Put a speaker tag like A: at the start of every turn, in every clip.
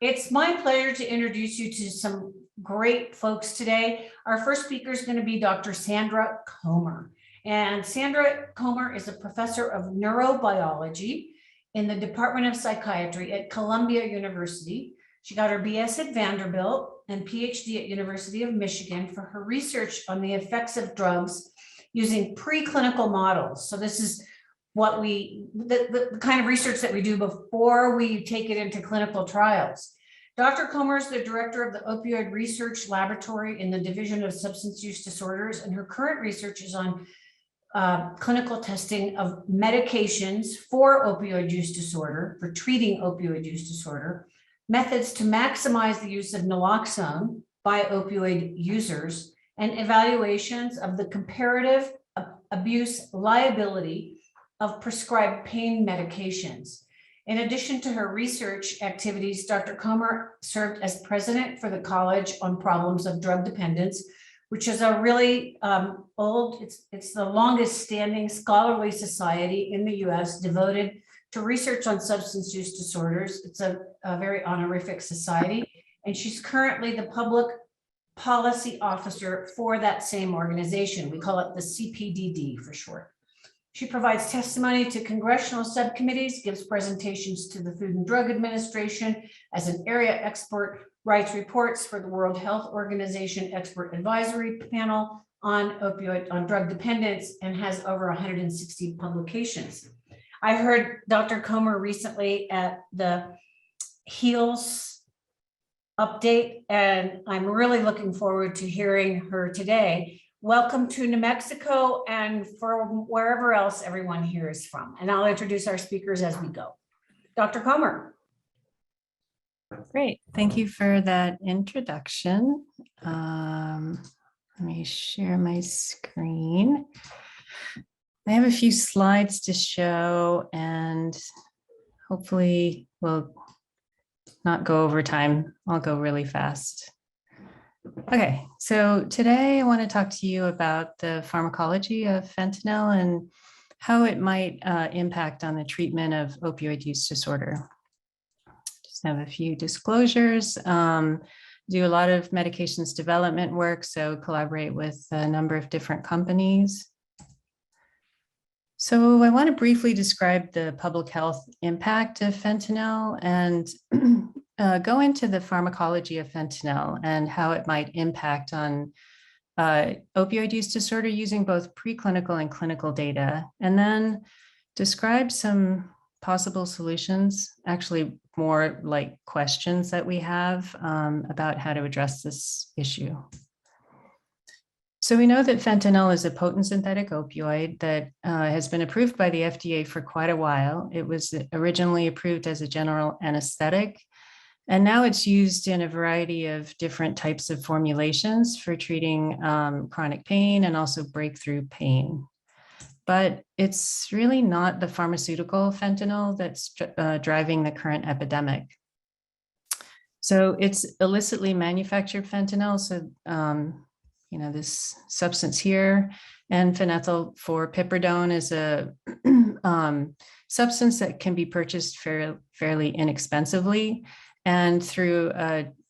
A: It's my pleasure to introduce you to some great folks today. Our first speaker is going to be Dr. Sandra Comer. And Sandra Comer is a professor of neurobiology in the Department of Psychiatry at Columbia University. She got her BS at Vanderbilt and PhD at University of Michigan for her research on the effects of drugs using preclinical models. So this is what the kind of research that we do before we take it into clinical trials. Dr. Comer is the director of the Opioid Research Laboratory in the Division of Substance Use Disorders, and her current research is on clinical testing of medications for opioid use disorder, for treating opioid use disorder, methods to maximize the use of naloxone by opioid users, and evaluations of the comparative abuse liability of prescribed pain medications. In addition to her research activities, Dr. Comer served as president for the College on Problems of Drug Dependence, which is a really it's the longest standing scholarly society in the US devoted to research on substance use disorders. It's a very honorific society, and she's currently the public policy officer for that same organization. We call it the CPDD for short. She provides testimony to congressional subcommittees, gives presentations to the Food and Drug Administration as an area expert, writes reports for the World Health Organization Expert Advisory Panel on drug dependence, and has over 160 publications. I heard Dr. Comer recently at the HEALS update, and I'm really looking forward to hearing her today. Welcome to New Mexico and from wherever else everyone here is from. And I'll introduce our speakers as we go. Dr. Comer.
B: Great, thank you for that introduction. Let me share my screen. I have a few slides to show, and hopefully we'll not go over time. I'll go really fast. Okay, so today I want to talk to you about the pharmacology of fentanyl and how it might impact on the treatment of opioid use disorder. Just have a few disclosures. Do a lot of medications development work, so collaborate with a number of different companies. So I want to briefly describe the public health impact of fentanyl and go into the pharmacology of fentanyl and how it might impact on opioid use disorder using both preclinical and clinical data, and then describe some possible solutions, actually more like questions that we have about how to address this issue. So we know that fentanyl is a potent synthetic opioid that has been approved by the FDA for quite a while. It was originally approved as a general anesthetic, and now it's used in a variety of different types of formulations for treating chronic pain and also breakthrough pain. But it's really not the pharmaceutical fentanyl that's driving the current epidemic. So it's illicitly manufactured fentanyl. So, this substance here, and phenethylpyridone is a substance that can be purchased fairly inexpensively. And through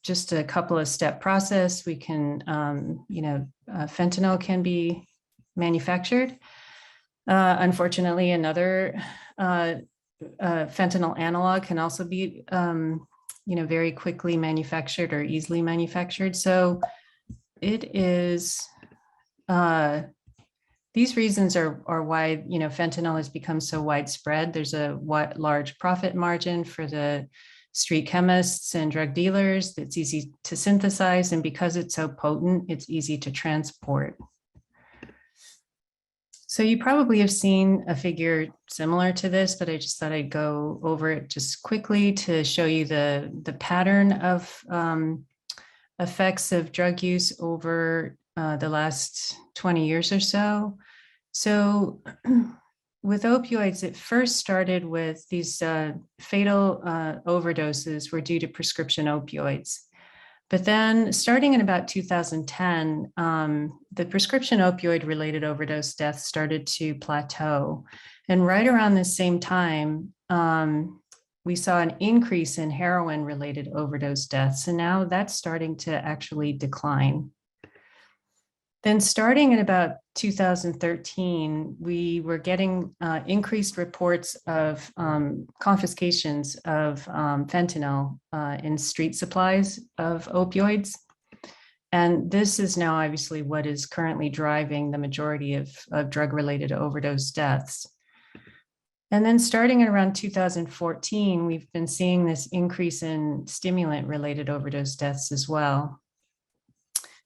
B: just a couple of step process, we can, fentanyl can be manufactured. Unfortunately, another fentanyl analog can also be, very quickly manufactured or easily manufactured. So it is, these reasons are why, fentanyl has become so widespread. There's a large profit margin for the street chemists and drug dealers that's easy to synthesize. And because it's so potent, it's easy to transport. So you probably have seen a figure similar to this, but I just thought I'd go over it just quickly to show you the pattern of effects of drug use over the last 20 years or so. So with opioids, it first started with these fatal overdoses were due to prescription opioids. But then starting in about 2010, the prescription opioid related overdose deaths started to plateau. And right around the same time, we saw an increase in heroin-related overdose deaths, and now that's starting to actually decline. Then starting in about 2013, we were getting increased reports of confiscations of fentanyl in street supplies of opioids. And this is now obviously what is currently driving the majority of drug-related overdose deaths. And then starting at around 2014, we've been seeing this increase in stimulant-related overdose deaths as well.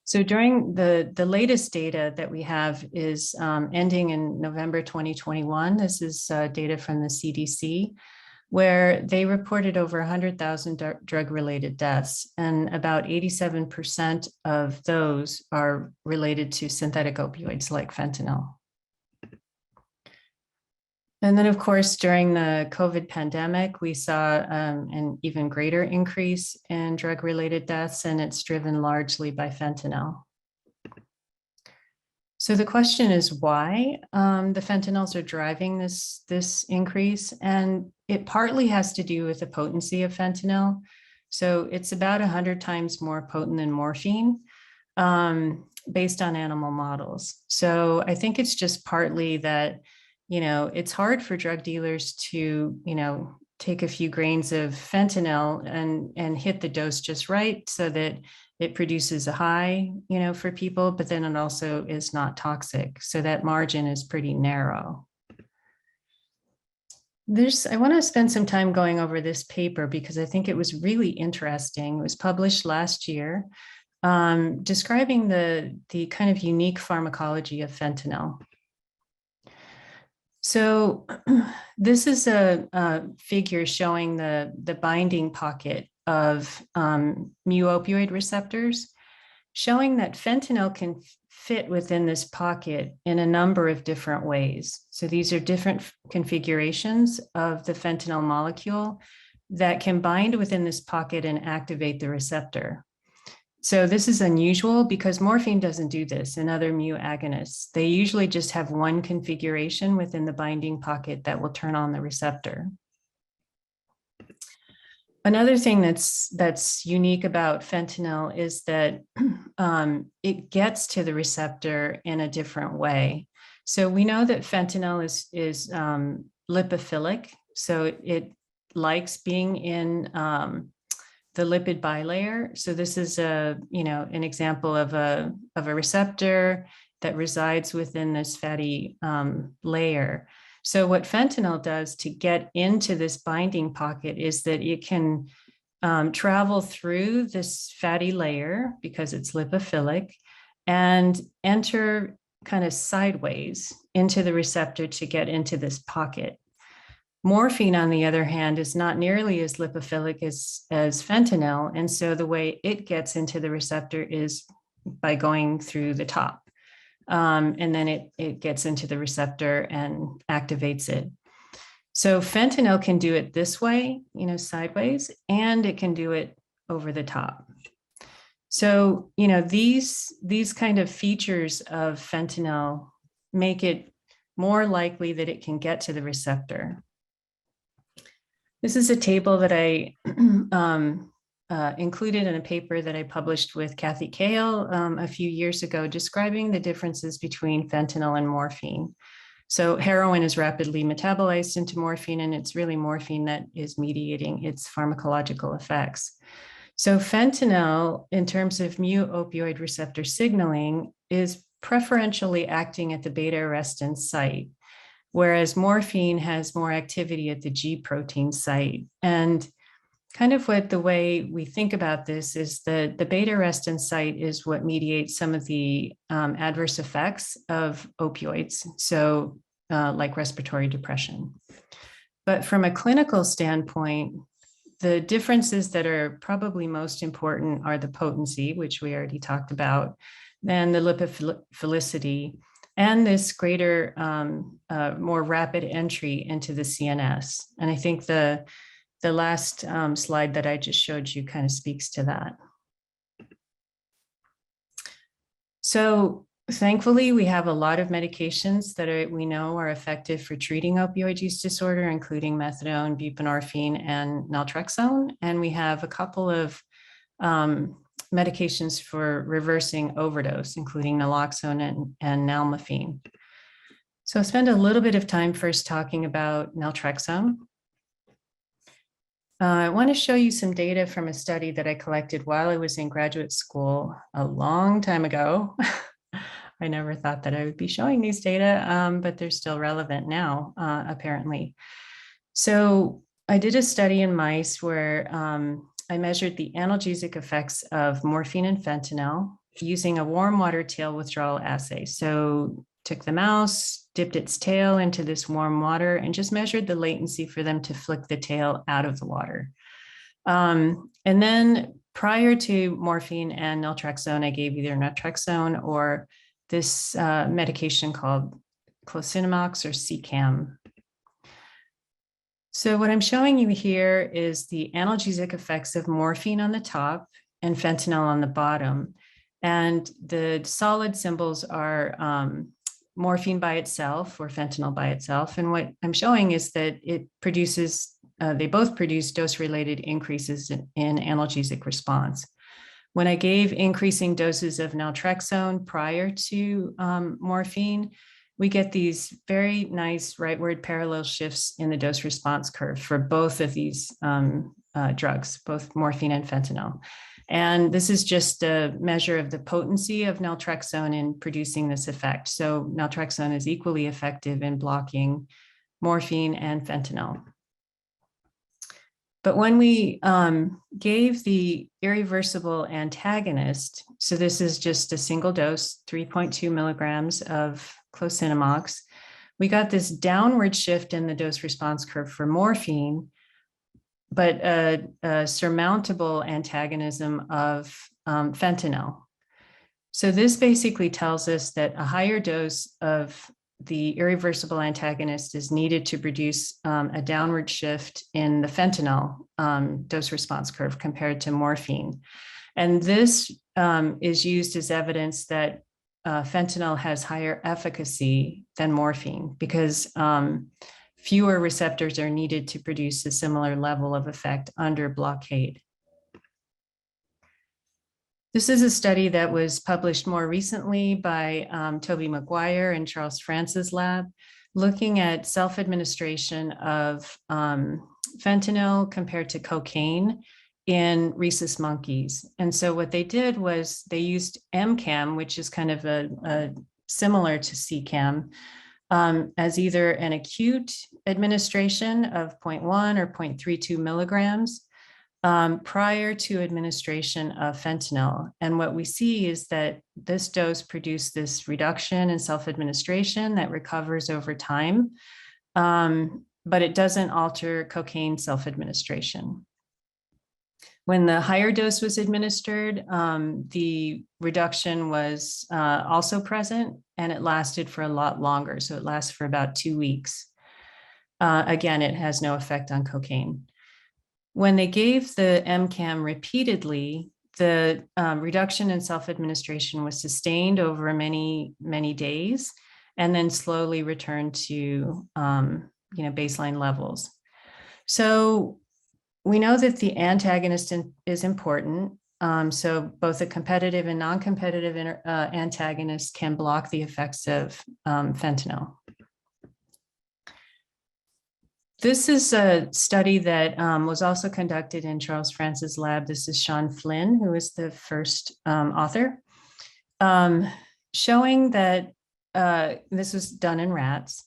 B: So during the latest data that we have is ending in November 2021. This is data from the CDC, where they reported over 100,000 drug-related deaths, and about 87% of those are related to synthetic opioids like fentanyl. And then, of course, during the COVID pandemic, we saw an even greater increase in drug-related deaths, and it's driven largely by fentanyl. So the question is why the fentanyls are driving this increase, and it partly has to do with the potency of fentanyl. So it's about 100 times more potent than morphine based on animal models. So I think it's just partly that, it's hard for drug dealers to, take a few grains of fentanyl and hit the dose just right so that it produces a high, for people, but then it also is not toxic. So that margin is pretty narrow. I want to spend some time going over this paper because I think it was really interesting. It was published last year, describing the kind of unique pharmacology of fentanyl. So this is a figure showing the binding pocket of mu opioid receptors, showing that fentanyl can fit within this pocket in a number of different ways. So these are different configurations of the fentanyl molecule that can bind within this pocket and activate the receptor. So this is unusual because morphine doesn't do this in other mu agonists. They usually just have one configuration within the binding pocket that will turn on the receptor. Another thing that's unique about fentanyl is that it gets to the receptor in a different way. So we know that fentanyl is lipophilic, so it likes being in the lipid bilayer. So this is an example of a receptor that resides within this fatty layer. So what fentanyl does to get into this binding pocket is that it can travel through this fatty layer because it's lipophilic and enter kind of sideways into the receptor to get into this pocket. Morphine, on the other hand, is not nearly as lipophilic as fentanyl. And so the way it gets into the receptor is by going through the top. And then it gets into the receptor and activates it. So fentanyl can do it this way, sideways, and it can do it over the top. So, these kind of features of fentanyl make it more likely that it can get to the receptor. This is a table that I included in a paper that I published with Kathy Kale a few years ago, describing the differences between fentanyl and morphine. So heroin is rapidly metabolized into morphine, and it's really morphine that is mediating its pharmacological effects. So fentanyl, in terms of mu opioid receptor signaling, is preferentially acting at the beta-arrestin site, whereas morphine has more activity at the G protein site. And kind of the way we think about this is that the beta-arrestin site is what mediates some of the adverse effects of opioids, so like respiratory depression. But from a clinical standpoint, the differences that are probably most important are the potency, which we already talked about, then the lipophilicity, and this greater, more rapid entry into the CNS. And I think the last slide that I just showed you kind of speaks to that. So Thankfully, we have a lot of medications that we know are effective for treating opioid use disorder, including methadone, buprenorphine, and naltrexone. And we have a couple of medications for reversing overdose, including naloxone and nalmefene. So I'll spend a little bit of time first talking about naltrexone. I want to show you some data from a study that I collected while I was in graduate school a long time ago. I never thought that I would be showing these data, but they're still relevant now, apparently. So I did a study in mice where I measured the analgesic effects of morphine and fentanyl using a warm water tail withdrawal assay. So took the mouse, dipped its tail into this warm water, and just measured the latency for them to flick the tail out of the water. And then prior to morphine and naltrexone, I gave either naltrexone or this medication called clocinamax or CCAM. So what I'm showing you here is the analgesic effects of morphine on the top and fentanyl on the bottom. And the solid symbols are morphine by itself or fentanyl by itself. And what I'm showing is that it produces, they both produce dose-related increases in analgesic response. When I gave increasing doses of naltrexone prior to morphine, we get these very nice rightward parallel shifts in the dose response curve for both of these drugs, both morphine and fentanyl. And this is just a measure of the potency of naltrexone in producing this effect. So naltrexone is equally effective in blocking morphine and fentanyl. But when we gave the irreversible antagonist, so this is just a single dose, 3.2 milligrams of clocinamax, we got this downward shift in the dose response curve for morphine, but a surmountable antagonism of fentanyl. So this basically tells us that a higher dose of the irreversible antagonist is needed to produce a downward shift in the fentanyl dose response curve compared to morphine. And this is used as evidence that fentanyl has higher efficacy than morphine because fewer receptors are needed to produce a similar level of effect under blockade. This is a study that was published more recently by Toby Maguire and Charles France's lab, looking at self-administration of fentanyl compared to cocaine in rhesus monkeys. And so what they did was they used MCAM, which is kind of a similar to CCAM, as either an acute administration of 0.1 or 0.32 milligrams prior to administration of fentanyl. And what we see is that this dose produced this reduction in self-administration that recovers over time, but it doesn't alter cocaine self-administration. When the higher dose was administered, the reduction was also present and it lasted for a lot longer. So it lasts for about 2 weeks. Again, it has no effect on cocaine. When they gave the MCAM repeatedly, the reduction in self-administration was sustained over many, many days and then slowly returned to baseline levels. So we know that the antagonist is important. So both a competitive and non-competitive antagonist can block the effects of fentanyl. This is a study that was also conducted in Charles France's lab. This is Sean Flynn, who is the first author, showing that this was done in rats.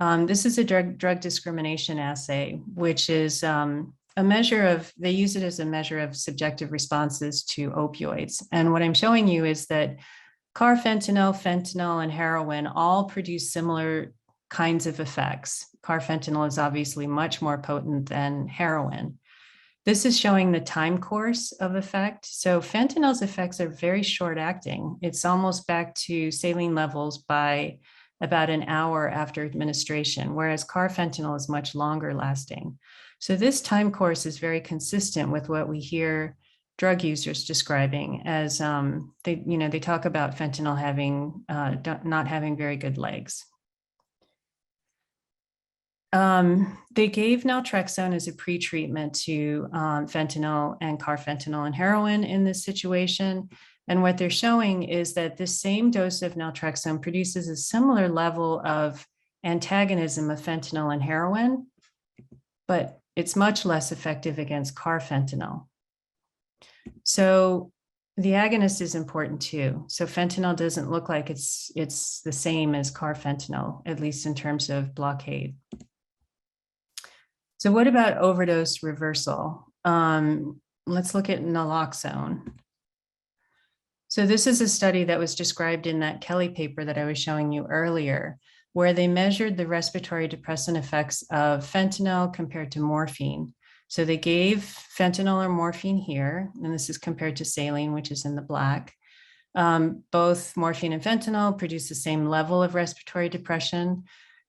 B: This is a drug discrimination assay, which is a measure of, they use it as a measure of subjective responses to opioids. And what I'm showing you is that carfentanil, fentanyl, and heroin all produce similar kinds of effects. Carfentanil is obviously much more potent than heroin. This is showing the time course of effect. So fentanyl's effects are very short acting. It's almost back to saline levels by about an hour after administration, whereas carfentanil is much longer lasting. So this time course is very consistent with what we hear drug users describing as they talk about fentanyl having not having very good legs. They gave naltrexone as a pretreatment to fentanyl and carfentanil and heroin in this situation. And what they're showing is that this same dose of naltrexone produces a similar level of antagonism of fentanyl and heroin, but it's much less effective against carfentanil. So the agonist is important too. So fentanyl doesn't look like it's the same as carfentanil, at least in terms of blockade. So what about overdose reversal? Let's look at naloxone. So this is a study that was described in that Kelly paper that I was showing you earlier, where they measured the respiratory depressant effects of fentanyl compared to morphine. So they gave fentanyl or morphine here, and this is compared to saline, which is in the black. Both morphine and fentanyl produce the same level of respiratory depression.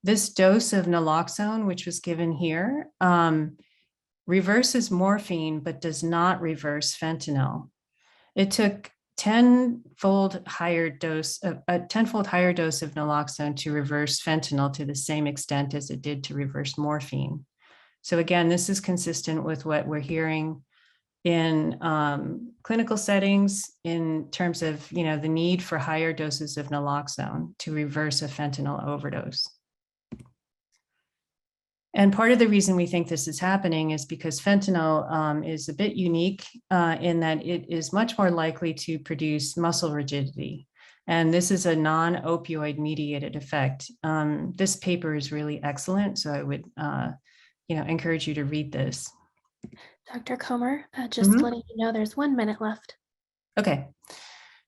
B: This dose of naloxone, which was given here, reverses morphine, but does not reverse fentanyl. It took a tenfold higher dose of naloxone to reverse fentanyl to the same extent as it did to reverse morphine. So again, this is consistent with what we're hearing in clinical settings in terms of the need for higher doses of naloxone to reverse a fentanyl overdose. And part of the reason we think this is happening is because fentanyl is a bit unique in that it is much more likely to produce muscle rigidity. And this is a non-opioid mediated effect. This paper is really excellent, so I would encourage you to read this.
C: Dr. Comer, just letting you know there's 1 minute left.
B: Okay.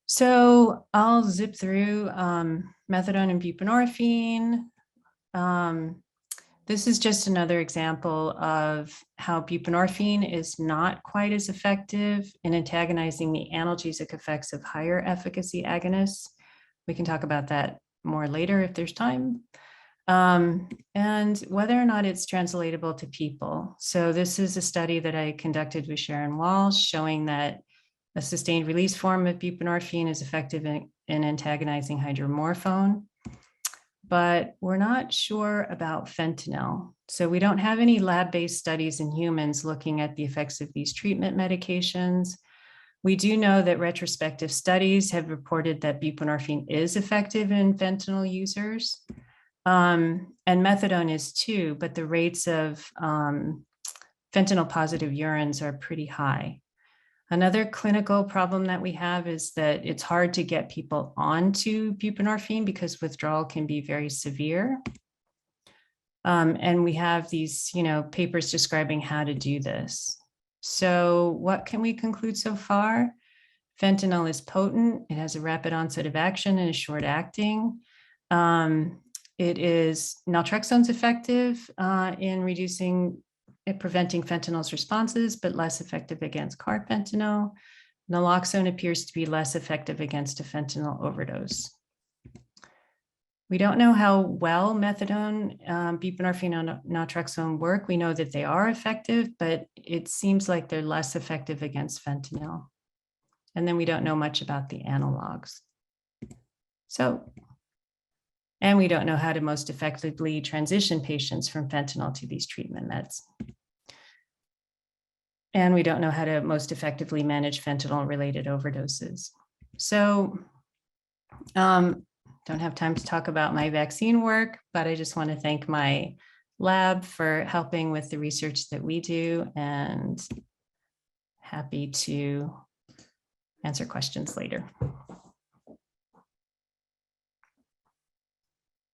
B: So I'll zip through methadone and buprenorphine. This is just another example of how buprenorphine is not quite as effective in antagonizing the analgesic effects of higher efficacy agonists. We can talk about that more later if there's time. And whether or not it's translatable to people. So this is a study that I conducted with Sharon Walsh showing that a sustained release form of buprenorphine is effective in antagonizing hydromorphone. But we're not sure about fentanyl. So we don't have any lab-based studies in humans looking at the effects of these treatment medications. We do know that retrospective studies have reported that buprenorphine is effective in fentanyl users. And methadone is too, but the rates of fentanyl positive urines are pretty high. Another clinical problem that we have is that it's hard to get people onto buprenorphine because withdrawal can be very severe. And we have these, papers describing how to do this. So what can we conclude so far? Fentanyl is potent. It has a rapid onset of action and is short acting. Naltrexone's effective in preventing fentanyl's responses, but less effective against carfentanil. Naloxone appears to be less effective against a fentanyl overdose. We don't know how well methadone, buprenorphine, and naltrexone work. We know that they are effective, but it seems like they're less effective against fentanyl. And then we don't know much about the analogs. And we don't know how to most effectively transition patients from fentanyl to these treatment meds. And we don't know how to most effectively manage fentanyl-related overdoses. So, don't have time to talk about my vaccine work, but I just want to thank my lab for helping with the research that we do, and happy to answer questions later.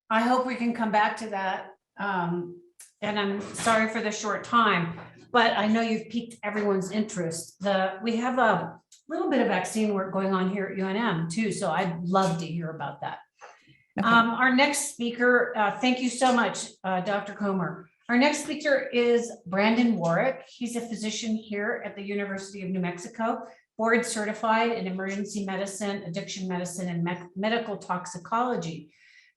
A: I hope we can come back to that. And I'm sorry for the short time, but I know you've piqued everyone's interest. We have a little bit of vaccine work going on here at UNM too, so I'd love to hear about that. Okay. Our next speaker, thank you so much, Dr. Comer. Our next speaker is Brandon Warwick. He's a physician here at the University of New Mexico, board certified in emergency medicine, addiction medicine, and medical toxicology.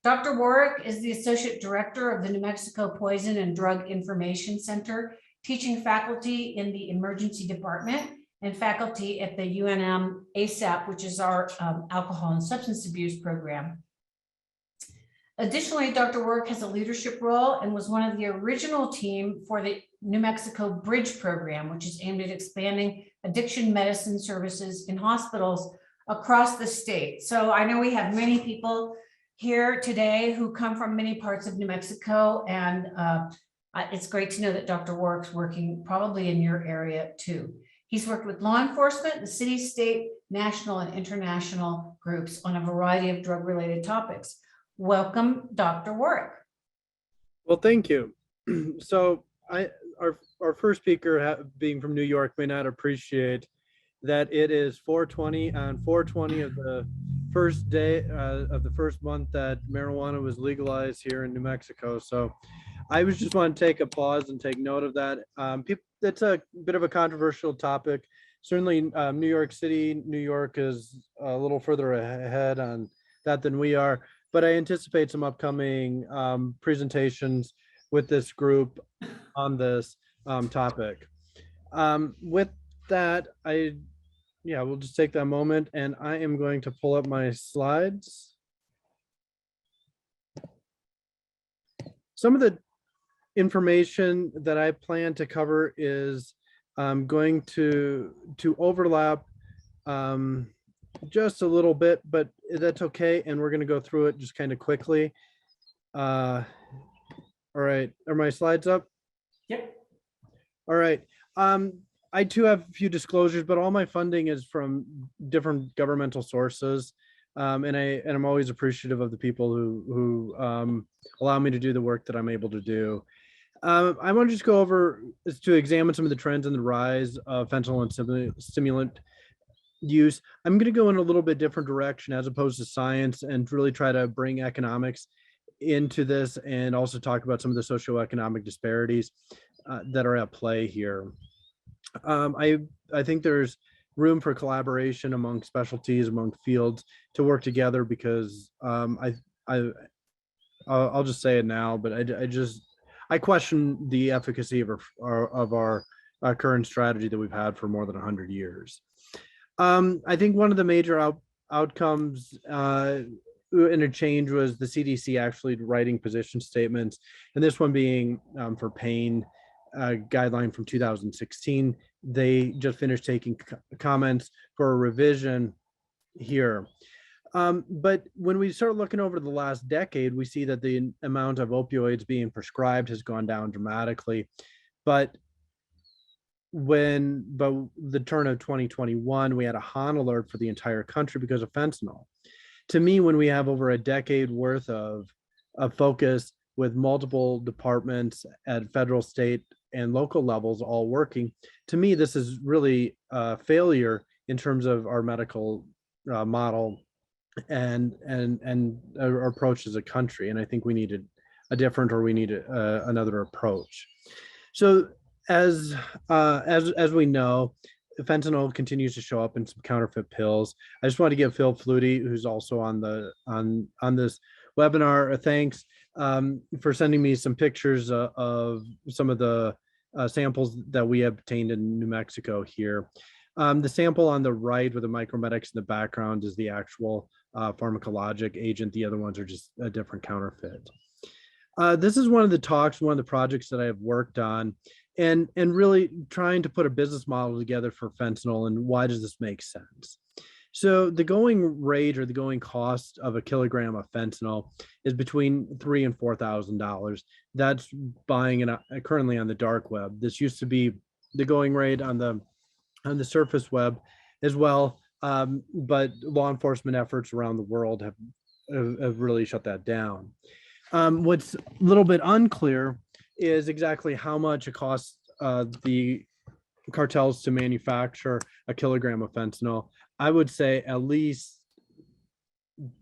A: Dr. Warwick is the Associate Director of the New Mexico Poison and Drug Information Center, teaching faculty in the emergency department. and faculty at the UNM ASAP, which is our alcohol and substance abuse program. Additionally, Dr. Warwick has a leadership role and was one of the original team for the New Mexico Bridge program, which is aimed at expanding addiction medicine services in hospitals across the state. So I know we have many people here today who come from many parts of New Mexico, and it's great to know that Dr. Warwick's working probably in your area too. He's worked with law enforcement, the city, state, national, and international groups on a variety of drug-related topics. Welcome, Dr. Warwick.
D: Well, thank you. So our first speaker, being from New York, may not appreciate that it is 420 on 420 of the first day of the first month that marijuana was legalized here in New Mexico. So I was just want to take a pause and take note of that. It's a bit of a controversial topic. Certainly New York City, New York is a little further ahead on that than we are, but I anticipate some upcoming presentations with this group on this topic. With that, we'll just take that moment, and I am going to pull up my slides. Some of the information that I plan to cover is going to overlap just a little bit, but that's okay. And we're going to go through it just kind of quickly. All right. Are my slides up?
A: Yep.
D: All right. I too have a few disclosures, but all my funding is from different governmental sources. And I'm always appreciative of the people who allow me to do the work that I'm able to do. I want to just go over to examine some of the trends in the rise of fentanyl and stimulant use. I'm going to go in a little bit different direction as opposed to science, and really try to bring economics into this, and also talk about some of the socioeconomic disparities that are at play here. I think there's room for collaboration among specialties, among fields, to work together, because I'll just say it now, but I question the efficacy of our current strategy that we've had for more than 100 years. I think one of the major outcomes in a change was the CDC actually writing position statements, and this one being for pain guideline from 2016. They just finished taking comments for a revision here. But when we start looking over the last decade, we see that the amount of opioids being prescribed has gone down dramatically. But the turn of 2021, we had a HON alert for the entire country because of fentanyl. To me, when we have over a decade worth of focus with multiple departments at federal, state, and local levels all working, to me, this is really a failure in terms of our medical model and our approach as a country. And I think we needed another approach. So as we know, fentanyl continues to show up in some counterfeit pills. I just want to give Phil Flutie, who's also on this webinar, a thanks for sending me some pictures of some of the samples that we obtained in New Mexico here. The sample on the right with the micromedics in the background is the actual pharmacologic agent. The other ones are just a different counterfeit. This is one of the projects that I have worked on, and really trying to put a business model together for fentanyl, and why does this make sense? So the going rate, or the going cost of a kilogram of fentanyl, is between $3,000 and $4,000. That's buying it currently on the dark web. This used to be the going rate on the surface web as well, but law enforcement efforts around the world have really shut that down. What's a little bit unclear is exactly how much it costs the cartels to manufacture a kilogram of fentanyl. I would say at least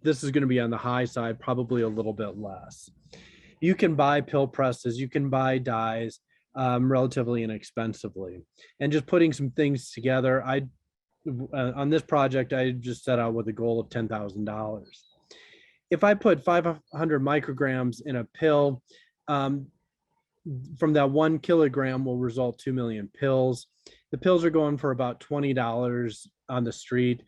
D: this is going to be on the high side, probably a little bit less. You can buy pill presses, you can buy dyes relatively inexpensively. And just putting some things together, on this project, I just set out with a goal of $10,000. If I put 500 micrograms in a pill, from that 1 kilogram will result 2 million pills. The pills are going for about $20 on the street.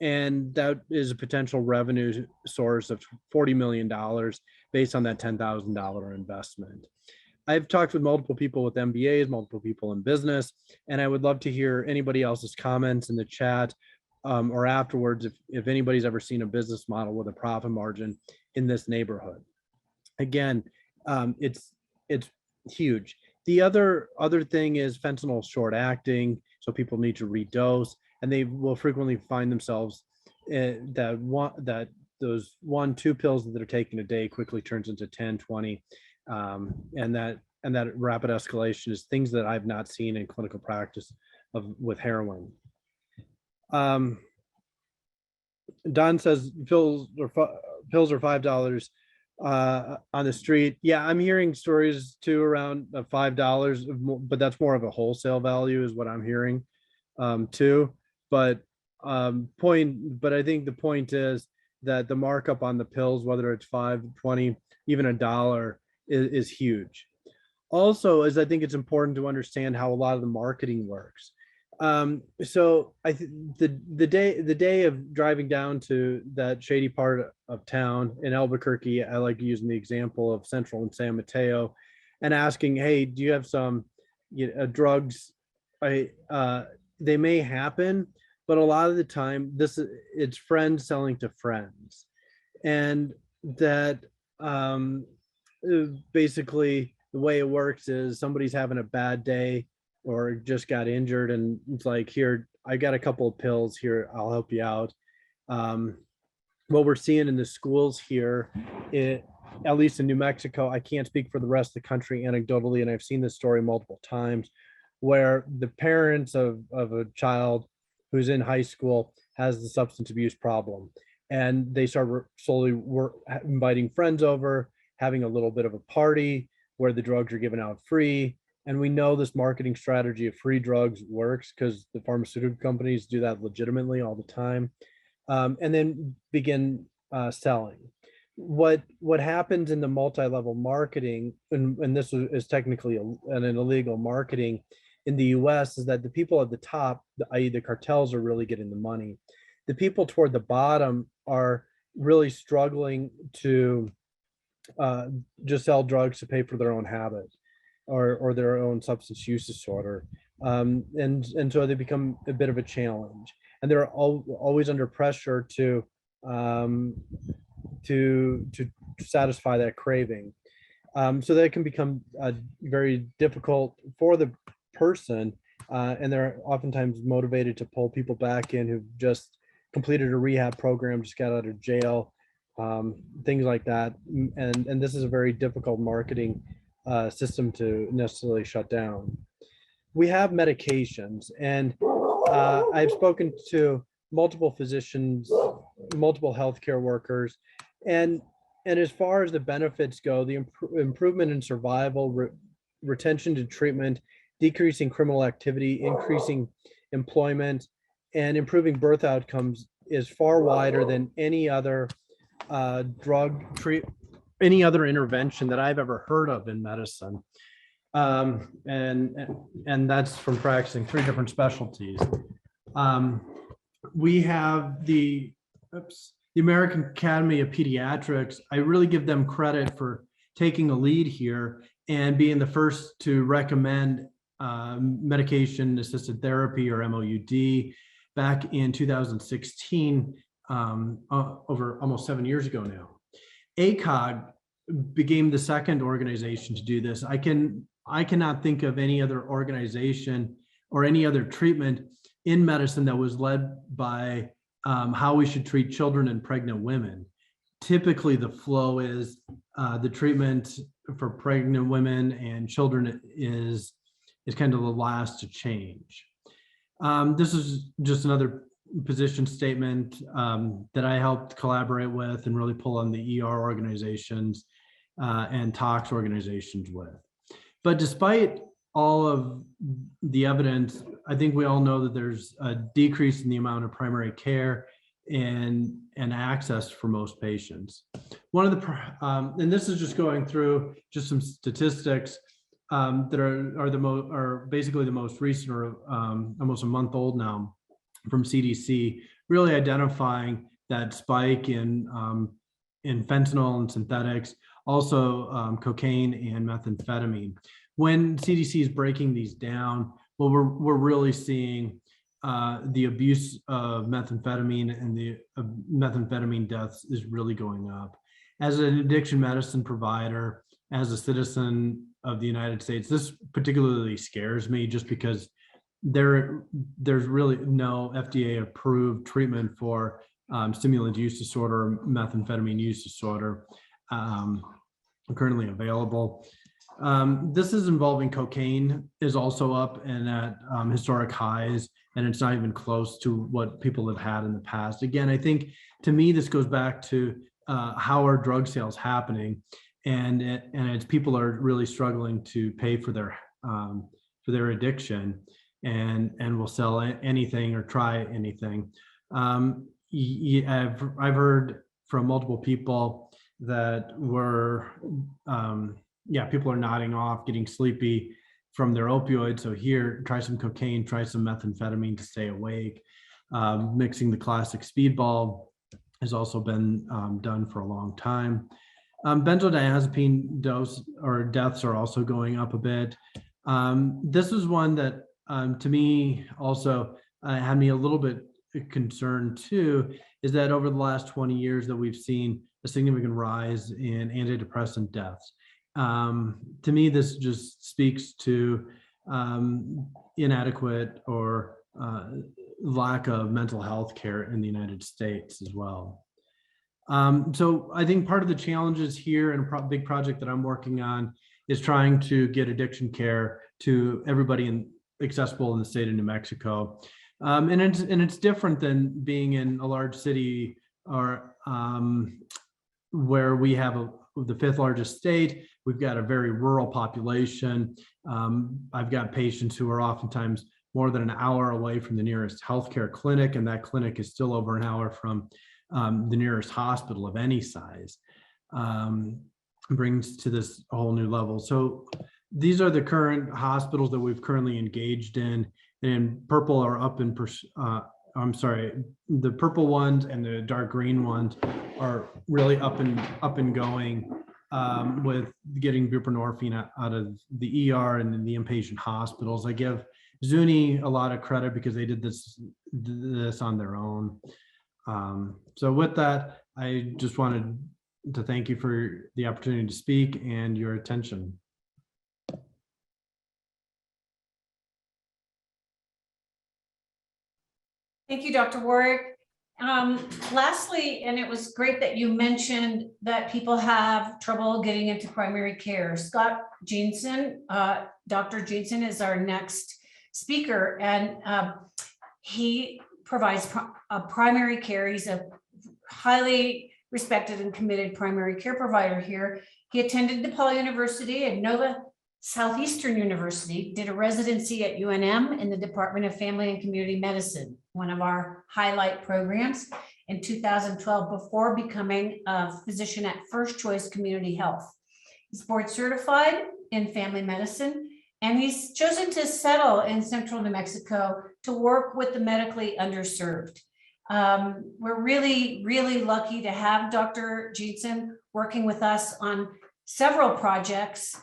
D: And that is a potential revenue source of $40 million based on that $10,000 investment. I've talked with multiple people with MBAs, multiple people in business, and I would love to hear anybody else's comments in the chat or afterwards if anybody's ever seen a business model with a profit margin in this neighborhood. Again, it's huge. The other thing is fentanyl short acting, so people need to redose, and they will frequently find themselves that those 1-2 pills that they're taking a day quickly turns into 10, 20, and that rapid escalation is things that I've not seen in clinical practice with heroin. Don says pills are $5 on the street. Yeah, I'm hearing stories too around $5, but that's more of a wholesale value is what I'm hearing too. But I think the point is that the markup on the pills, whether it's 5, 20, even $1, is huge. Also, I think it's important to understand how a lot of the marketing works. So I think the day of driving down to that shady part of town in Albuquerque, I like using the example of Central and San Mateo, and asking, "Hey, do you have some drugs?" They may happen, but a lot of the time, it's friends selling to friends, and that basically the way it works is somebody's having a bad day or just got injured, and it's like, here, I got a couple of pills here, I'll help you out. What we're seeing in the schools here, at least in New Mexico, I can't speak for the rest of the country anecdotally, and I've seen this story multiple times, where the parents of a child who's in high school has the substance abuse problem, and they start slowly inviting friends over, having a little bit of a party where the drugs are given out free. And we know this marketing strategy of free drugs works because the pharmaceutical companies do that legitimately all the time, and then begin selling. What happens in the multi-level marketing, and this is technically an illegal marketing in the US, is that the people at the top, i.e. the cartels, are really getting the money. The people toward the bottom are really struggling to just sell drugs to pay for their own habit or their own substance use disorder. And so they become a bit of a challenge, and they're always under pressure to satisfy that craving. So that can become very difficult for the person, and they're oftentimes motivated to pull people back in who've just completed a rehab program, just got out of jail, things like that. And this is a very difficult marketing system to necessarily shut down. We have medications, and I've spoken to multiple physicians, multiple healthcare workers, and as far as the benefits go, the improvement in survival, retention to treatment, decreasing criminal activity, increasing employment, and improving birth outcomes is far wider than any other any other intervention that I've ever heard of in medicine. And that's from practicing 3 different specialties. We have the American Academy of Pediatrics. I really give them credit for taking a lead here and being the first to recommend medication assisted therapy, or MOUD, back in 2016, over almost 7 years ago now. ACOG became the second organization to do this. I cannot think of any other organization or any other treatment in medicine that was led by how we should treat children and pregnant women. Typically, the flow is the treatment for pregnant women and children is kind of the last to change. This is just another position statement that I helped collaborate with and really pull on the ER organizations and tox organizations with. But despite all of the evidence, I think we all know that there's a decrease in the amount of primary care and access for most patients. One of the, and this is just going through just some statistics. that are basically the most recent, or almost a month old now, from CDC, really identifying that spike in fentanyl and synthetics, also cocaine and methamphetamine. When CDC is breaking these down, well, we're really seeing the abuse of methamphetamine and the methamphetamine deaths is really going up. As an addiction medicine provider, as a citizen of the United States, this particularly scares me, just because there's really no FDA approved treatment for stimulant use disorder, methamphetamine use disorder, currently available. This is involving cocaine is also up and at historic highs, and it's not even close to what people have had in the past. Again, I think, to me, this goes back to how are drug sales happening, and it's people are really struggling to pay for their addiction, and will sell anything or try anything. I've heard from multiple people that were people are nodding off, getting sleepy from their opioids. So here, try some cocaine, try some methamphetamine to stay awake. Mixing the classic speedball has also been done for a long time. Benzodiazepine dose or deaths are also going up a bit. This is one that to me also had me a little bit concerned too, is that over the last 20 years that we've seen a significant rise in antidepressant deaths. To me, this just speaks to inadequate or lack of mental health care in the United States as well. So I think part of the challenges here, and a big project that I'm working on, is trying to get addiction care to everybody accessible in the state of New Mexico. And it's different than being in a large city, or where we have the fifth largest state. We've got a very rural population. I've got patients who are oftentimes more than an hour away from the nearest healthcare clinic, and that clinic is still over an hour from the nearest hospital of any size. Brings to this whole new level. So these are the current hospitals that we've currently engaged in. And purple are up in, the purple ones and the dark green ones are really up and going with getting buprenorphine out of the ER and in the inpatient hospitals. I give Zuni a lot of credit because they did this on their own. So with that, I just wanted to thank you for the opportunity to speak and your attention.
A: Thank you, Dr. Warwick. Lastly, and it was great that you mentioned that people have trouble getting into primary care. Scott Jeanson, Dr. Jeanson is our next speaker, and he provides primary care. He's a highly respected and committed primary care provider here. He attended DePaul University and Nova Southeastern University, did a residency at UNM in the Department of Family and Community Medicine, one of our highlight programs, in 2012, before becoming a physician at First Choice Community Health. He's board certified in family medicine, and he's chosen to settle in central New Mexico to work with the medically underserved. We're really, really lucky to have Dr. Jeanson working with us on several projects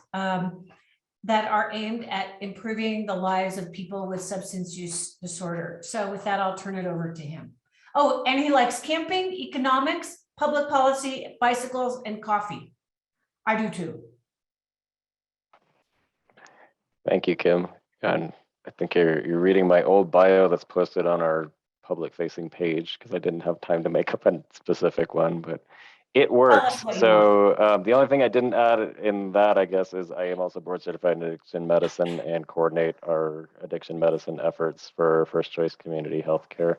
A: that are aimed at improving the lives of people with substance use disorder. So with that, I'll turn it over to him. Oh, and he likes camping, economics, public policy, bicycles, and coffee. I do too.
E: Thank you, Kim. And I think you're reading my old bio that's posted on our public facing page, because I didn't have time to make up a specific one, but it works. So the only thing I didn't add in that, I guess, is I am also board certified in addiction medicine and coordinate our addiction medicine efforts for First Choice Community Healthcare,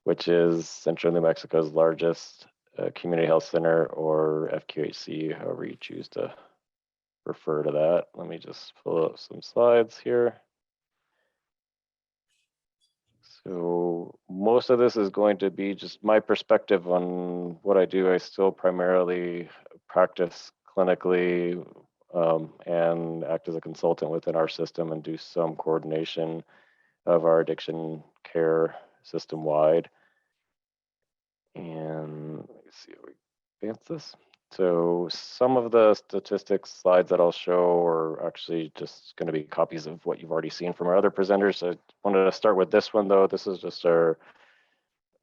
E: which is Central New Mexico's largest community health center, or FQHC, however you choose to refer to that. Let me just pull up some slides here. So most of this is going to be just my perspective on what I do. I still primarily practice clinically and act as a consultant within our system and do some coordination of our addiction care system wide. And let's see if we advance this. So some of the statistics slides that I'll show are actually just going to be copies of what you've already seen from our other presenters. I wanted to start with this one though. This is just our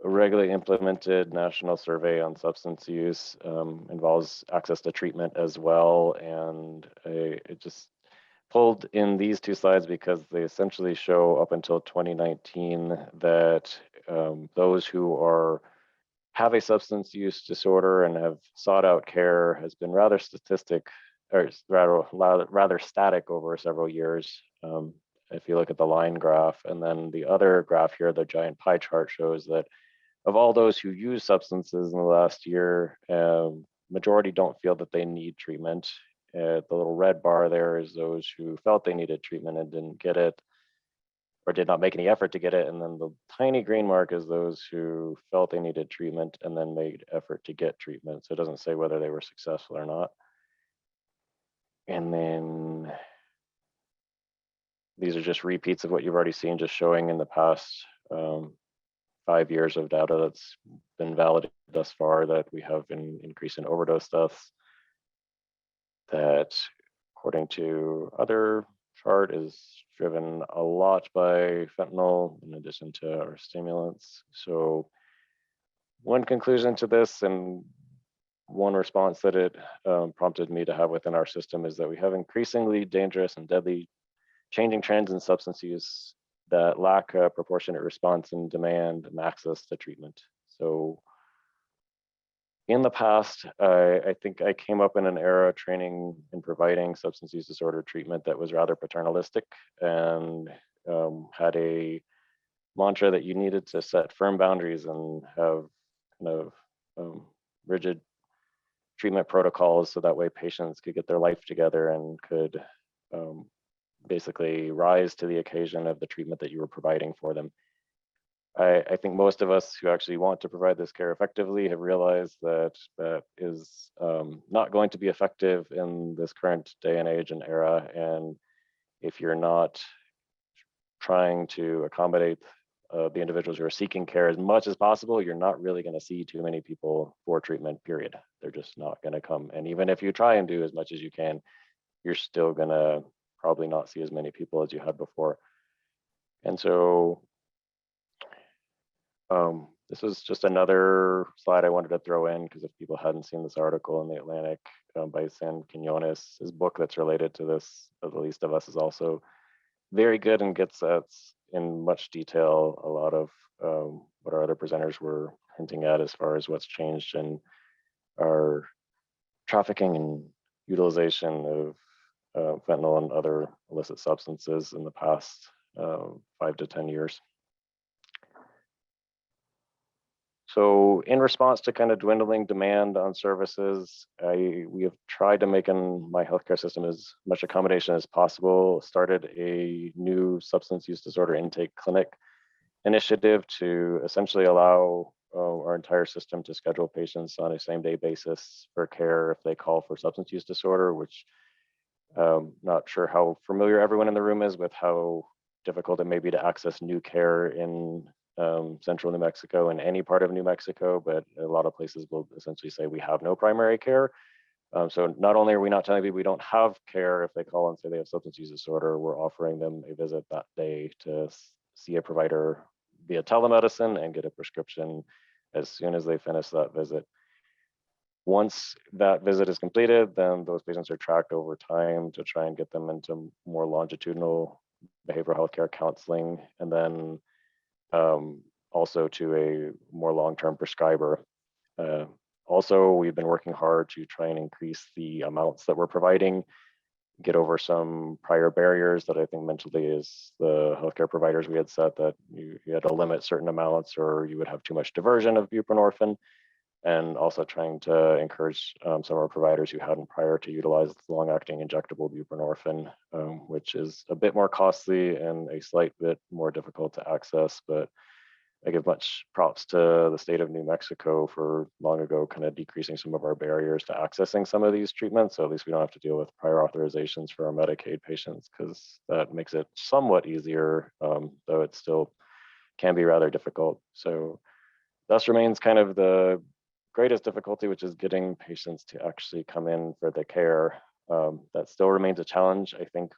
E: regularly implemented national survey on substance use, involves access to treatment as well. And it just pulled in these two slides because they essentially show up until 2019 that those who have a substance use disorder and have sought out care has been rather static over several years. If you look at the line graph, and then the other graph here, the giant pie chart shows that of all those who use substances in the last year, majority don't feel that they need treatment. The little red bar there is those who felt they needed treatment and didn't get it, or did not make any effort to get it. And then the tiny green mark is those who felt they needed treatment and then made effort to get treatment. So it doesn't say whether they were successful or not. And then these are just repeats of what you've already seen, just showing in the past 5 years of data that's been validated thus far that we have an increase in overdose deaths that, according to other chart, is driven a lot by fentanyl in addition to our stimulants. So one conclusion to this, and one response that it prompted me to have within our system, is that we have increasingly dangerous and deadly changing trends in substance use that lack a proportionate response in demand and access to treatment. So in the past, I think I came up in an era training and providing substance use disorder treatment that was rather paternalistic and had a mantra that you needed to set firm boundaries and have kind of rigid treatment protocols so that way patients could get their life together and could basically rise to the occasion of the treatment that you were providing for them. I think most of us who actually want to provide this care effectively have realized that that is not going to be effective in this current day and age and era. And if you're not trying to accommodate the individuals who are seeking care as much as possible, you're not really going to see too many people for treatment, period. They're just not going to come. And even if you try and do as much as you can, you're still going to probably not see as many people as you had before. And so this is just another slide I wanted to throw in because if people hadn't seen this article in the Atlantic by San Quinones, his book that's related to this, The Least of Us, is also very good and gets at in much detail a lot of what our other presenters were hinting at as far as what's changed in our trafficking and utilization of fentanyl and other illicit substances in the past 5 to 10 years. So in response to kind of dwindling demand on services, we have tried to make in my healthcare system as much accommodation as possible, started a new substance use disorder intake clinic initiative to essentially allow our entire system to schedule patients on a same-day basis for care if they call for substance use disorder, which not sure how familiar everyone in the room is with how difficult it may be to access new care in central New Mexico and any part of New Mexico, but a lot of places will essentially say we have no primary care. So not only are we not telling people we don't have care if they call and say they have substance use disorder, we're offering them a visit that day to see a provider via telemedicine and get a prescription as soon as they finish that visit. Once that visit is completed, then those patients are tracked over time to try and get them into more longitudinal behavioral health care counseling, and then also to a more long-term prescriber. Also, we've been working hard to try and increase the amounts that we're providing, get over some prior barriers that I think mentally is the healthcare providers we had set that you had to limit certain amounts or you would have too much diversion of buprenorphine, and also trying to encourage some of our providers who hadn't prior to utilize long-acting injectable buprenorphine, which is a bit more costly and a slight bit more difficult to access, but I give much props to the state of New Mexico for long ago kind of decreasing some of our barriers to accessing some of these treatments. So at least we don't have to deal with prior authorizations for our Medicaid patients, because that makes it somewhat easier, though it still can be rather difficult. So thus remains kind of the greatest difficulty, which is getting patients to actually come in for the care. That still remains a challenge. I think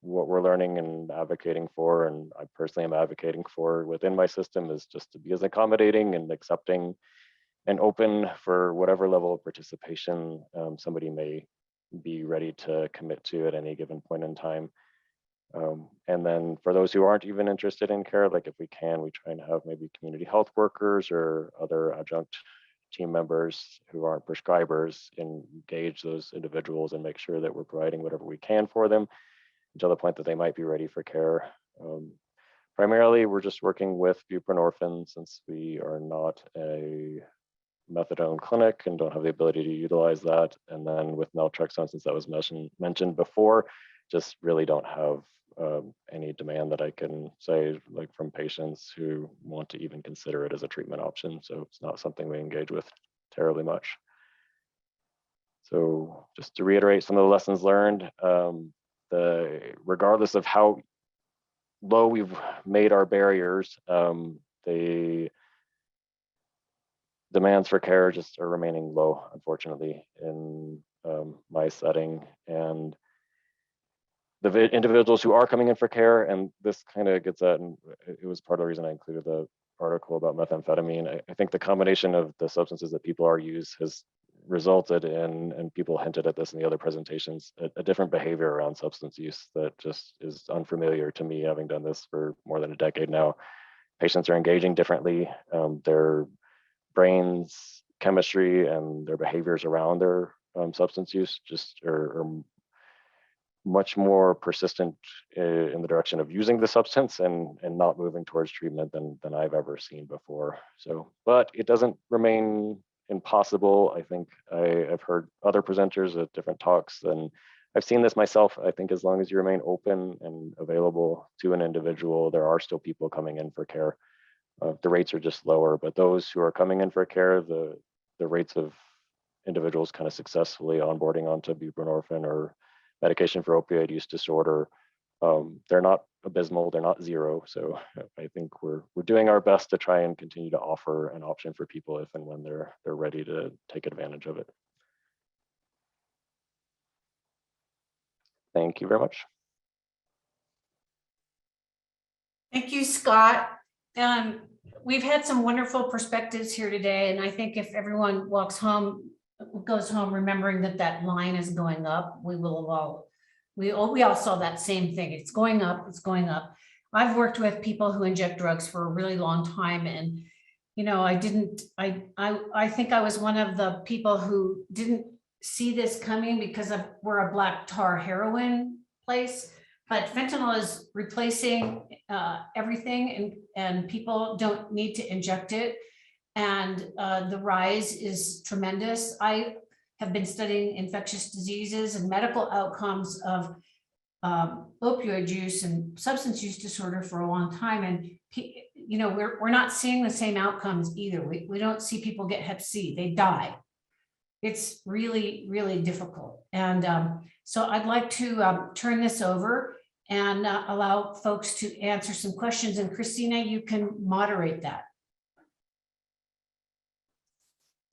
E: what we're learning and advocating for, and I personally am advocating for within my system, is just to be as accommodating and accepting and open for whatever level of participation somebody may be ready to commit to at any given point in time. And then for those who aren't even interested in care, like if we can, we try and have maybe community health workers or other adjunct team members who aren't prescribers engage those individuals and make sure that we're providing whatever we can for them until the point that they might be ready for care. Primarily, we're just working with buprenorphine, since we are not a methadone clinic and don't have the ability to utilize that. And then with naltrexone, since that was mentioned before, just really don't have any demand that I can say, like from patients who want to even consider it as a treatment option. So it's not something we engage with terribly much. So just to reiterate some of the lessons learned, regardless of how low we've made our barriers, the demands for care just are remaining low, unfortunately, in my setting. And the individuals who are coming in for care, and this kind of gets at, and it was part of the reason I included the article about methamphetamine. I think the combination of the substances that people are used has resulted in, and people hinted at this in the other presentations, a different behavior around substance use that just is unfamiliar to me, having done this for more than a decade now. Patients are engaging differently. Their brains, chemistry, and their behaviors around their substance use just are much more persistent in the direction of using the substance and not moving towards treatment than I've ever seen before. So, but it doesn't remain impossible. I think I've heard other presenters at different talks, and I've seen this myself. I think as long as you remain open and available to an individual, there are still people coming in for care. The rates are just lower, but those who are coming in for care, the rates of individuals kind of successfully onboarding onto buprenorphine or medication for opioid use disorder, they're not abysmal, they're not zero. So I think we're doing our best to try and continue to offer an option for people if and when they're ready to take advantage of it. Thank you very much.
A: Thank you, Scott. We've had some wonderful perspectives here today, and I think if everyone goes home remembering that line is going up, we all saw that same thing. It's going up, it's going up. I've worked with people who inject drugs for a really long time, and I think I was one of the people who didn't see this coming because we're a black tar heroin place. But fentanyl is replacing everything, and people don't need to inject it. And the rise is tremendous. I have been studying infectious diseases and medical outcomes of opioid use and substance use disorder for a long time. And, we're not seeing the same outcomes either. We don't see people get Hep C, they die. It's really, really difficult. And so I'd like to turn this over and allow folks to answer some questions. And Christina, you can moderate that.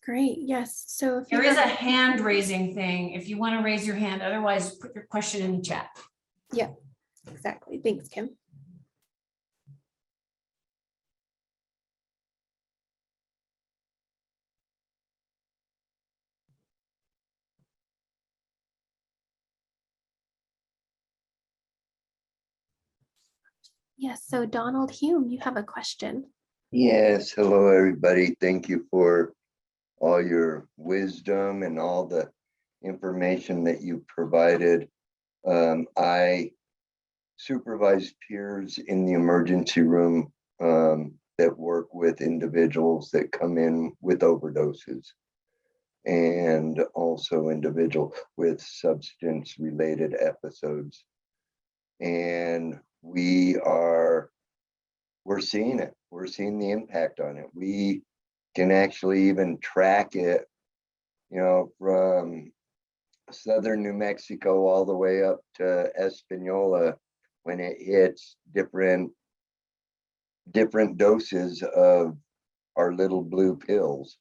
C: Great, yes. So if
A: There is a hand raising thing if you want to raise your hand. Otherwise, put your question in the chat.
C: Yeah, exactly. Thanks, Kim. Yes, so Donald Hume, you have a question.
F: Yes, hello everybody. Thank you for all your wisdom and all the information that you provided. I supervise peers in the emergency room that work with individuals that come in with overdoses, and also individuals with substance related episodes. And we're seeing it. we're seeing the impact on it. We can actually even track it, from southern New Mexico all the way up to Espanola when it hits different doses of our little blue pills,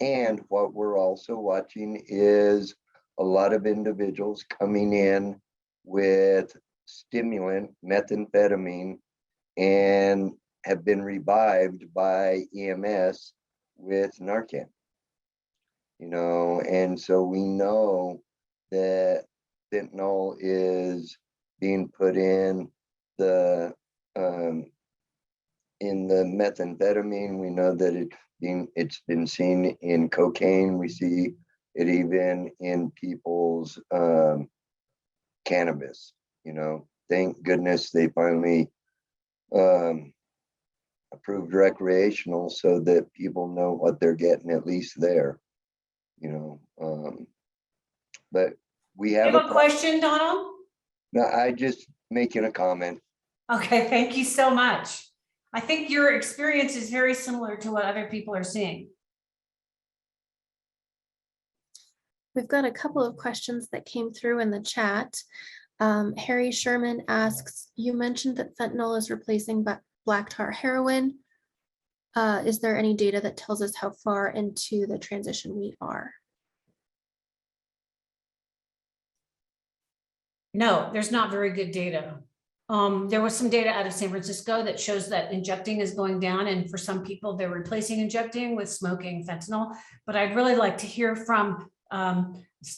F: and what we're also watching is a lot of individuals coming in with stimulant, methamphetamine, and have been revived by EMS with Narcan. And so we know that fentanyl is being put in the methamphetamine. We know that it's been seen in cocaine. We see it even in people's cannabis. Thank goodness they finally approved recreational so that people know what they're getting at least there. But we
A: You
F: have
A: have a question, Donald?
F: No, I just making a comment.
A: Okay, thank you so much. I think your experience is very similar to what other people are seeing.
C: We've got a couple of questions that came through in the chat. Harry Sherman asks, you mentioned that fentanyl is replacing black tar heroin. Is there any data that tells us how far into the transition we are?
A: No, there's not very good data. There was some data out of San Francisco that shows that injecting is going down, and for some people they're replacing injecting with smoking fentanyl. But I'd really like to hear from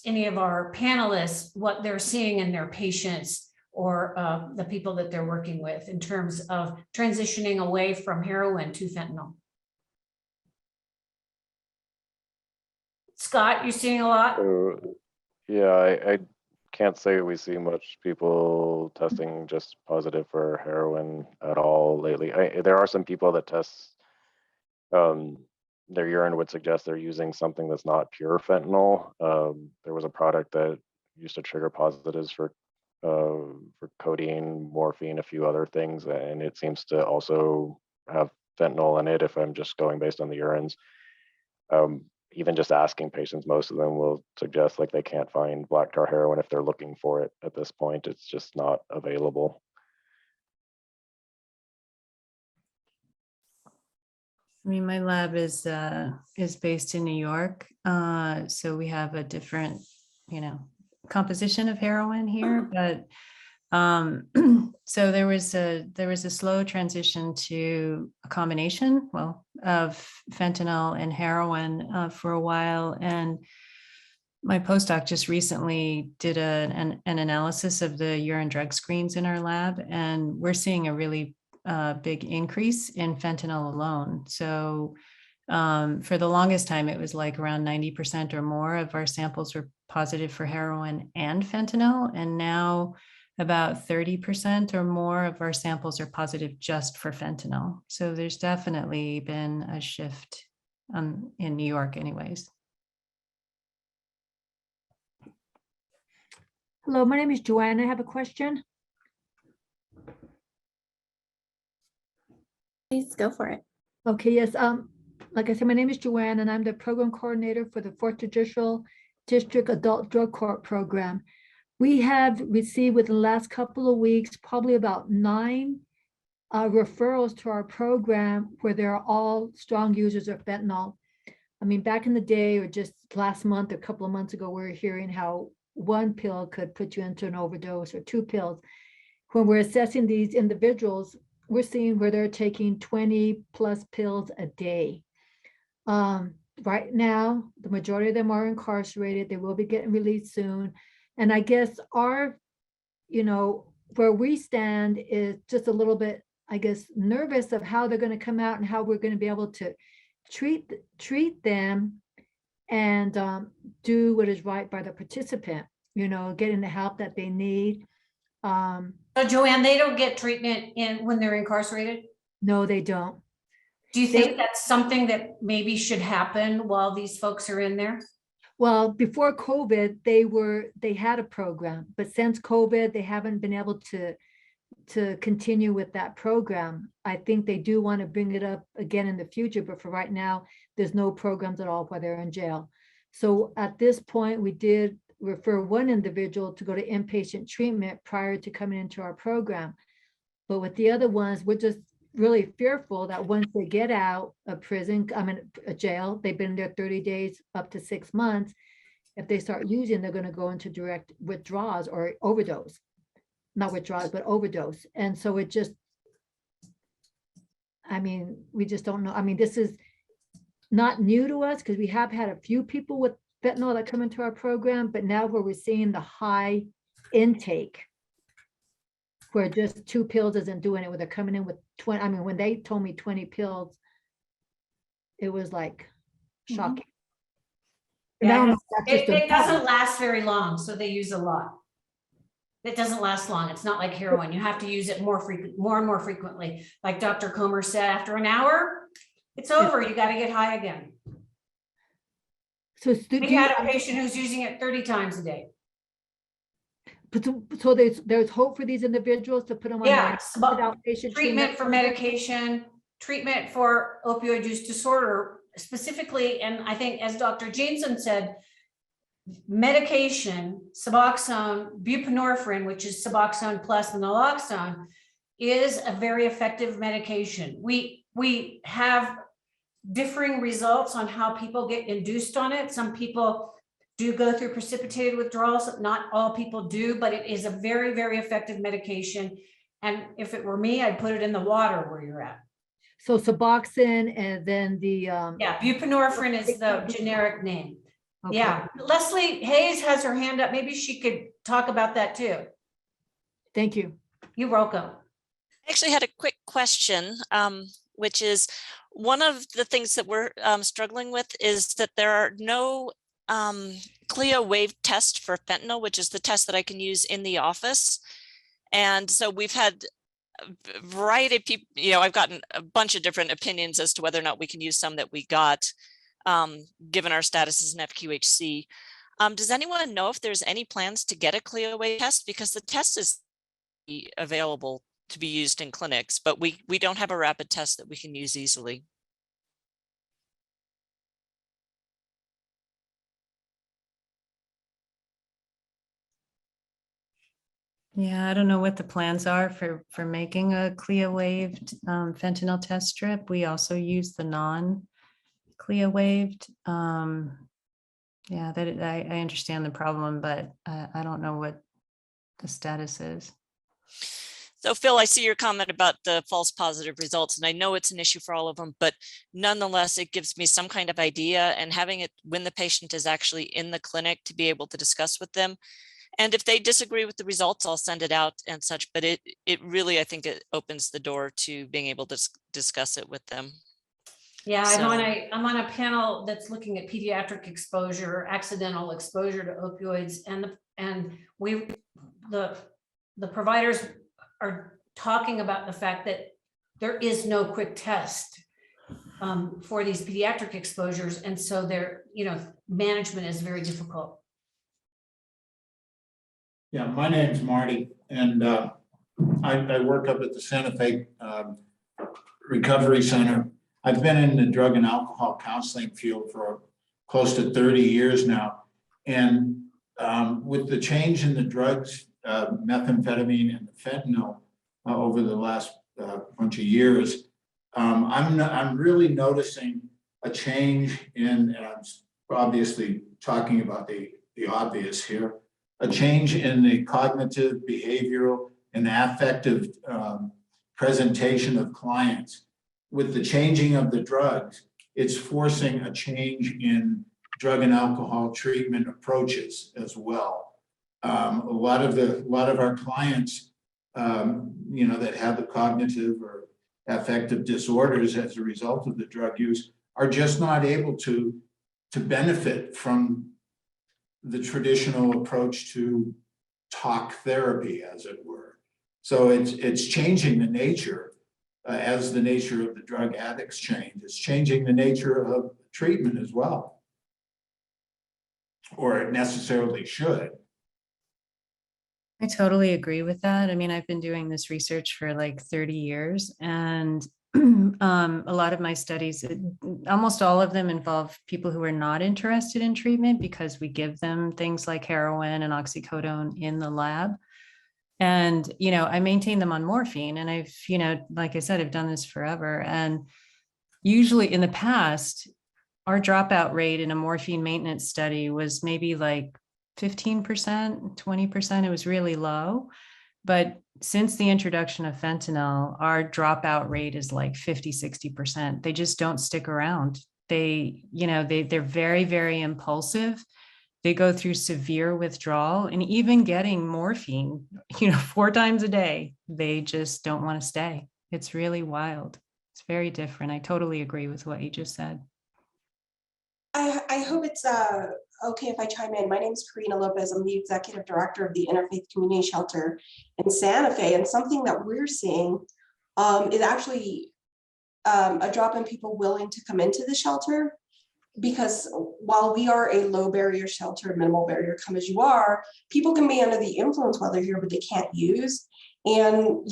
A: any of our panelists what they're seeing in their patients or the people that they're working with in terms of transitioning away from heroin to fentanyl. Scott, you seeing a lot?
E: Yeah, I can't say we see much people testing just positive for heroin at all lately. There are some people that test, their urine would suggest they're using something that's not pure fentanyl. There was a product that used to trigger positives for codeine, morphine, a few other things, and it seems to also have fentanyl in it if I'm just going based on the urines. Even just asking patients, most of them will suggest like they can't find black tar heroin if they're looking for it at this point. It's just not available.
B: I mean, my lab is based in New York, so we have a different, composition of heroin here. But so there was a slow transition to a combination, of fentanyl and heroin for a while, and my postdoc just recently did an analysis of the urine drug screens in our lab, and we're seeing a really big increase in fentanyl alone. So for the longest time, it was like around 90% or more of our samples were positive for heroin and fentanyl. And now about 30% or more of our samples are positive just for fentanyl. So there's definitely been a shift in New York anyways.
G: Hello, my name is Joanne. I have a question.
C: Please go for it.
G: Okay, yes. Like I said, my name is Joanne, and I'm the program coordinator for the 4th Judicial District Adult Drug Court Program. We have received within the last couple of weeks probably about 9 referrals to our program where they're all strong users of fentanyl. I mean, back in the day, or just last month, a couple of months ago, we were hearing how 1 pill could put you into an overdose, or 2 pills. When we're assessing these individuals, we're seeing where they're taking 20 plus pills a day. Right now, the majority of them are incarcerated. They will be getting released soon. And I guess our, where we stand is just a little bit, I guess, nervous of how they're going to come out and how we're going to be able to treat them and do what is right by the participant, getting the help that they need.
A: So Joanne, they don't get treatment when they're incarcerated?
G: No, they don't.
A: Do you think that's something that maybe should happen while these folks are in there?
G: Well, before COVID, they had a program, but since COVID, they haven't been able to to continue with that program. I think they do want to bring it up again in the future, but for right now, there's no programs at all while they're in jail. So at this point, we did refer one individual to go to inpatient treatment prior to coming into our program. But with the other ones, we're just really fearful that once they get out of prison, a jail, they've been there 30 days up to 6 months. If they start using, they're going to go into direct withdrawals or overdose. Not withdrawals, but overdose. And so it just, we just don't know. This is not new to us because we have had a few people with fentanyl that come into our program, but now where we're seeing the high intake, where just 2 pills isn't doing it, where they're coming in with 20. When they told me 20 pills, it was like shocking.
A: Yeah, it doesn't last very long, so they use a lot. It doesn't last long. It's not like heroin. You have to use it more and more frequently. Like Dr. Comer said, after an hour, it's over. You got to get high again.
G: So
A: We had a patient who's using it 30 times a day.
G: But so there's hope for these individuals to put them on outpatient
A: treatment for medication, treatment for opioid use disorder specifically. And I think, as Dr. Jameson said, medication, Suboxone, buprenorphine, which is Suboxone plus naloxone, is a very effective medication. We have differing results on how people get induced on it. Some people do go through precipitated withdrawals. Not all people do, but it is a very, very effective medication. And if it were me, I'd put it in the water where you're at.
G: So Suboxone, and then the
A: buprenorphine is the generic name.
G: Okay.
A: Yeah, Leslie Hayes has her hand up. Maybe she could talk about that too.
G: Thank you.
A: You're welcome.
H: I actually had a quick question, which is one of the things that we're struggling with is that there are no CLIA waived tests for fentanyl, which is the test that I can use in the office. And so we've had a variety of people, I've gotten a bunch of different opinions as to whether or not we can use some that we got, given our status as an FQHC. Does anyone know if there's any plans to get a CLIA waived test? Because the test is available to be used in clinics, but we don't have a rapid test that we can use easily.
B: Yeah, I don't know what the plans are for making a CLIA waived fentanyl test strip. We also use the non-CLIA waived. Yeah, that I understand the problem, but I don't know what the status is.
H: So Phil, I see your comment about the false positive results, and I know it's an issue for all of them, but nonetheless, it gives me some kind of idea, and having it when the patient is actually in the clinic to be able to discuss with them. And if they disagree with the results, I'll send it out and such, but it really, I think it opens the door to being able to discuss it with them.
A: Yeah, I'm on a panel that's looking at pediatric exposure, accidental exposure to opioids, and the providers are talking about the fact that there is no quick test for these pediatric exposures, and so management is very difficult.
I: Yeah, my name's Marty, and I work up at the Santa Fe Recovery Center. I've been in the drug and alcohol counseling field for close to 30 years now. And with the change in the drugs, methamphetamine and the fentanyl over the last bunch of years, I'm really noticing a change in, and I'm obviously talking about the obvious here, a change in the cognitive, behavioral, and affective presentation of clients. With the changing of the drugs, it's forcing a change in drug and alcohol treatment approaches as well. A lot of our clients, that have the cognitive or affective disorders as a result of the drug use are just not able to benefit from the traditional approach to talk therapy, as it were. So it's changing the nature. As the nature of the drug addicts change, it's changing the nature of treatment as well, or it necessarily should.
B: I totally agree with that. I mean, I've been doing this research for like 30 years, and a lot of my studies, almost all of them involve people who are not interested in treatment because we give them things like heroin and oxycodone in the lab. And, I maintain them on morphine, and I've, like I said, I've done this forever. And usually in the past, our dropout rate in a morphine maintenance study was maybe like 15%, 20%. It was really low. But since the introduction of fentanyl, our dropout rate is like 50, 60%. They just don't stick around. They're very, very impulsive. They go through severe withdrawal, and even getting morphine, 4 times a day, they just don't want to stay. It's really wild. It's very different. I totally agree with what you just said.
J: I hope it's okay if I chime in. My name is Karina Lopez. I'm the executive director of the Interfaith Community Shelter in Santa Fe. And something that we're seeing is actually a drop in people willing to come into the shelter. Because while we are a low barrier shelter, minimal barrier, come as you are, people can be under the influence while they're here, but they can't use. And,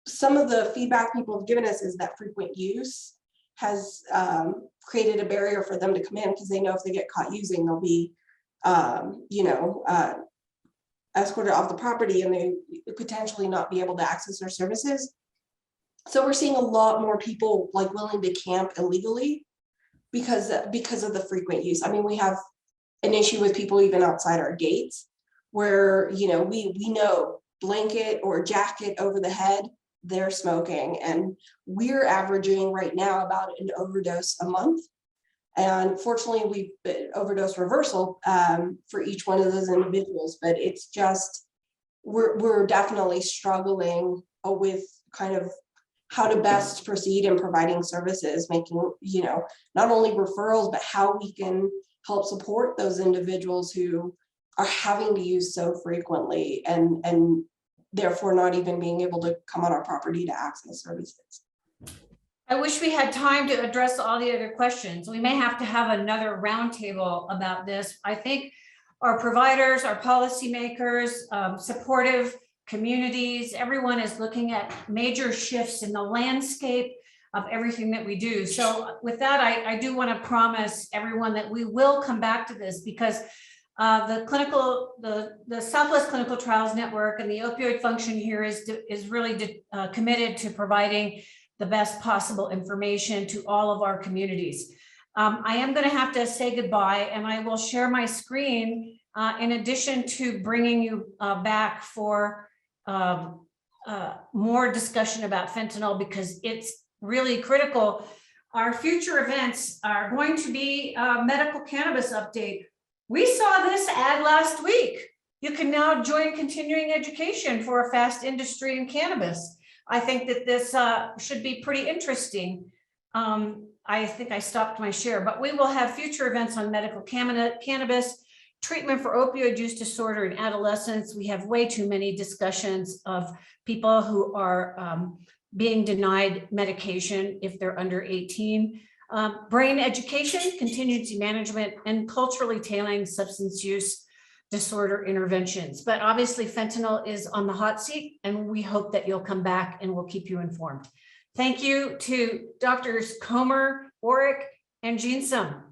J: some of the feedback people have given us is that frequent use has created a barrier for them to come in, because they know if they get caught using, they'll be, escorted off the property, and they potentially not be able to access their services. So we're seeing a lot more people like willing to camp illegally because of the frequent use. I mean, we have an issue with people even outside our gates where, we know blanket or jacket over the head, they're smoking, and we're averaging right now about an overdose a month. And fortunately, we've overdose reversal for each one of those individuals, but it's just, we're definitely struggling with kind of how to best proceed in providing services, making, not only referrals, but how we can help support those individuals who are having to use so frequently and therefore not even being able to come on our property to access services.
A: I wish we had time to address all the other questions. We may have to have another roundtable about this. I think our providers, our policymakers, supportive communities, everyone is looking at major shifts in the landscape of everything that we do. So with that, I do want to promise everyone that we will come back to this, because the Southwest Clinical Trials Network and the opioid function here is really committed to providing the best possible information to all of our communities. I am going to have to say goodbye, and I will share my screen in addition to bringing you back for more discussion about fentanyl, because it's really critical. Our future events are going to be a medical cannabis update. We saw this ad last week. You can now join continuing education for a fast industry in cannabis. I think that this should be pretty interesting. I think I stopped my share, but we will have future events on medical cannabis, treatment for opioid use disorder in adolescents. We have way too many discussions of people who are being denied medication if they're under 18. Brain education, contingency management, and culturally tailoring substance use disorder interventions. But obviously fentanyl is on the hot seat, and we hope that you'll come back and we'll keep you informed. Thank you to Drs. Comer, Warwick, and Jean Sum.